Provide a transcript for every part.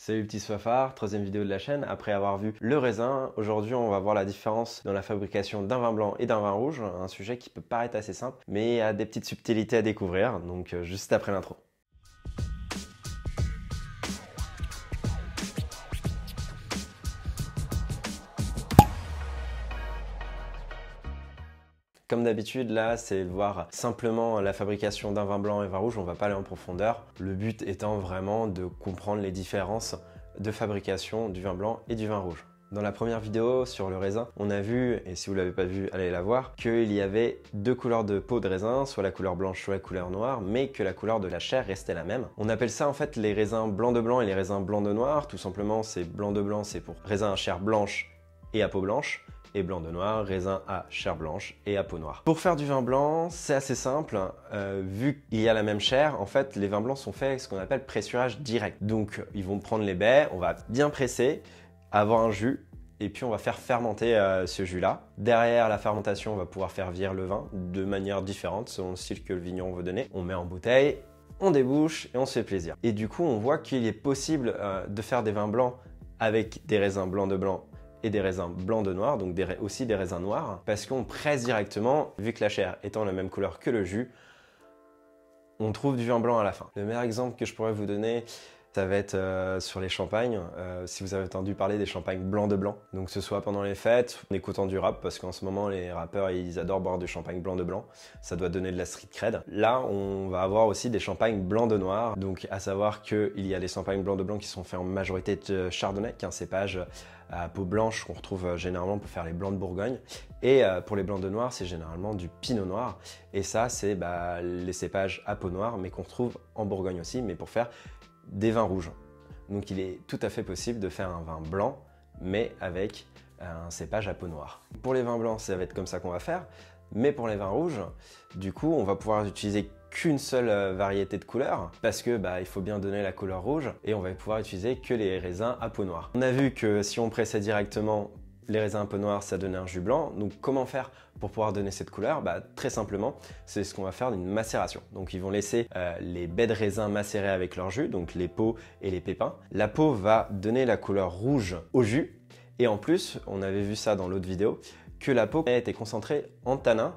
Salut petit soifard, troisième vidéo de la chaîne. Après avoir vu le raisin, aujourd'hui on va voir la différence dans la fabrication d'un vin blanc et d'un vin rouge. Un sujet qui peut paraître assez simple, mais a des petites subtilités à découvrir, donc juste après l'intro. Comme d'habitude, là, c'est voir simplement la fabrication d'un vin blanc et vin rouge, on va pas aller en profondeur. Le but étant vraiment de comprendre les différences de fabrication du vin blanc et du vin rouge. Dans la première vidéo sur le raisin, on a vu, et si vous ne l'avez pas vu, allez la voir, qu'il y avait deux couleurs de peau de raisin, soit la couleur blanche, soit la couleur noire, mais que la couleur de la chair restait la même. On appelle ça en fait les raisins blancs de blanc et les raisins blancs de noir. Tout simplement, c'est blanc de blanc, c'est pour raisin à chair blanche et à peau blanche. Et blanc de noir, raisin à chair blanche et à peau noire. Pour faire du vin blanc, c'est assez simple. Vu qu'il y a la même chair, en fait, les vins blancs sont faits avec ce qu'on appelle pressurage direct. Donc, ils vont prendre les baies, on va bien presser, avoir un jus, et puis on va faire fermenter ce jus-là. Derrière la fermentation, on va pouvoir faire vieillir le vin de manière différente, selon le style que le vigneron veut donner. On met en bouteille, on débouche et on se fait plaisir. Et du coup, on voit qu'il est possible de faire des vins blancs avec des raisins blancs de blanc et des raisins blancs de noir, donc aussi des raisins noirs, parce qu'on presse directement, vu que la chair étant la même couleur que le jus, on trouve du vin blanc à la fin. Le meilleur exemple que je pourrais vous donner, ça va être sur les champagnes, si vous avez entendu parler des champagnes blancs de blanc. Donc que ce soit pendant les fêtes, en écoutant du rap, parce qu'en ce moment les rappeurs ils adorent boire du champagne blanc de blanc, ça doit donner de la street cred. Là on va avoir aussi des champagnes blancs de noir, donc à savoir qu'il y a des champagnes blancs de blanc qui sont faits en majorité de chardonnay, qui est un cépage à peau blanche qu'on retrouve généralement pour faire les blancs de Bourgogne. Et pour les blancs de noir, c'est généralement du pinot noir. Et ça, c'est les cépages à peau noire, mais qu'on retrouve en Bourgogne aussi, mais pour faire des vins rouges. Donc il est tout à fait possible de faire un vin blanc, mais avec un cépage à peau noire. Pour les vins blancs, ça va être comme ça qu'on va faire. Mais pour les vins rouges, du coup, on va pouvoir utiliser qu'une seule variété de couleur parce que il faut bien donner la couleur rouge et on va pouvoir utiliser que les raisins à peau noire. On a vu que si on pressait directement les raisins à peau noire, ça donnait un jus blanc. Donc comment faire pour pouvoir donner cette couleur? Très simplement, c'est ce qu'on va faire d'une macération. Donc ils vont laisser les baies de raisin macérer avec leur jus, donc les peaux et les pépins. La peau va donner la couleur rouge au jus et en plus, on avait vu ça dans l'autre vidéo, que la peau a été concentrée en tanin,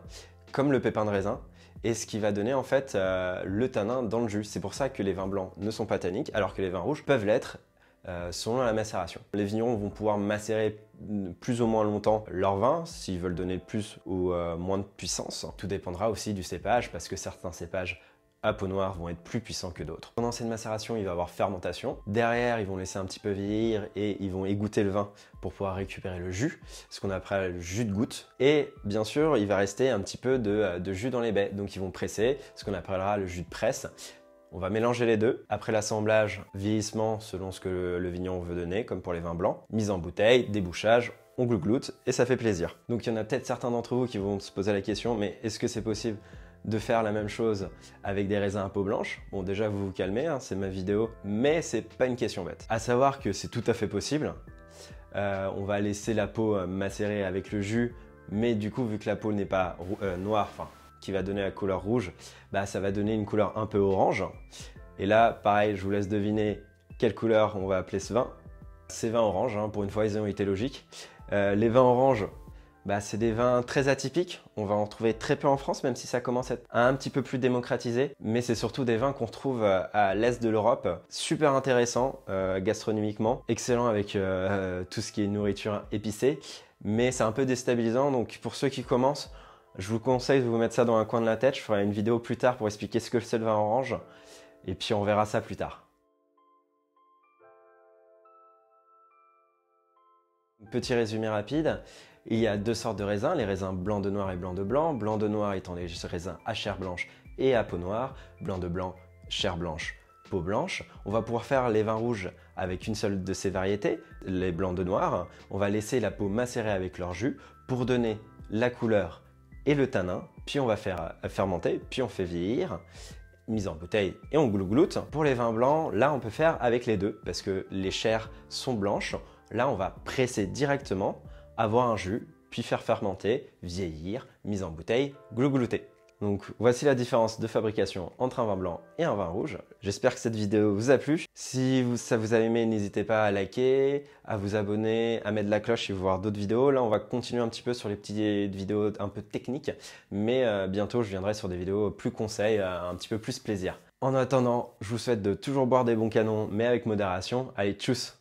comme le pépin de raisin, et ce qui va donner en fait le tanin dans le jus. C'est pour ça que les vins blancs ne sont pas tanniques, alors que les vins rouges peuvent l'être selon la macération. Les vignerons vont pouvoir macérer plus ou moins longtemps leur vin, s'ils veulent donner plus ou moins de puissance. Tout dépendra aussi du cépage, parce que certains cépages à peau noire vont être plus puissants que d'autres. Pendant cette macération, il va y avoir fermentation. Derrière, ils vont laisser un petit peu vieillir et ils vont égoutter le vin pour pouvoir récupérer le jus, ce qu'on appelle le jus de goutte. Et bien sûr, il va rester un petit peu de jus dans les baies. Donc ils vont presser, ce qu'on appellera le jus de presse. On va mélanger les deux. Après l'assemblage, vieillissement selon ce que le vigneron veut donner, comme pour les vins blancs. Mise en bouteille, débouchage, on glougloute et ça fait plaisir. Donc il y en a peut-être certains d'entre vous qui vont se poser la question, mais est-ce que c'est possible de faire la même chose avec des raisins à peau blanche? Bon, déjà vous vous calmez, hein, c'est ma vidéo, mais c'est pas une question bête. À savoir que c'est tout à fait possible. On va laisser la peau macérer avec le jus, mais du coup vu que la peau n'est pas noire, qui va donner la couleur rouge, ça va donner une couleur un peu orange. Et là, pareil, je vous laisse deviner quelle couleur on va appeler ce vin. Ces vins orange, hein, pour une fois ils ont été logiques. Les vins orange, c'est des vins très atypiques, on va en trouver très peu en France, même si ça commence à être un petit peu plus démocratisé, mais c'est surtout des vins qu'on retrouve à l'est de l'Europe, super intéressant gastronomiquement, excellent avec tout ce qui est nourriture épicée, mais c'est un peu déstabilisant, donc pour ceux qui commencent, je vous conseille de vous mettre ça dans un coin de la tête, je ferai une vidéo plus tard pour expliquer ce que c'est le vin orange, et puis on verra ça plus tard. Petit résumé rapide. Il y a deux sortes de raisins, les raisins blanc de noir et blanc de blanc. Blanc de noir étant les raisins à chair blanche et à peau noire. Blanc de blanc, chair blanche, peau blanche. On va pouvoir faire les vins rouges avec une seule de ces variétés, les blancs de noir. On va laisser la peau macérer avec leur jus pour donner la couleur et le tanin. Puis on va faire fermenter, puis on fait vieillir. Mise en bouteille et on glougloute. Pour les vins blancs, là on peut faire avec les deux parce que les chairs sont blanches. Là on va presser directement, avoir un jus, puis faire fermenter, vieillir, mise en bouteille, glouglouter. Donc voici la différence de fabrication entre un vin blanc et un vin rouge. J'espère que cette vidéo vous a plu. Si ça vous a aimé, n'hésitez pas à liker, à vous abonner, à mettre la cloche si vous voulez voir d'autres vidéos. Là, on va continuer un petit peu sur les petites vidéos un peu techniques, mais bientôt, je viendrai sur des vidéos plus conseils, un petit peu plus plaisir. En attendant, je vous souhaite de toujours boire des bons canons, mais avec modération. Allez, tchuss!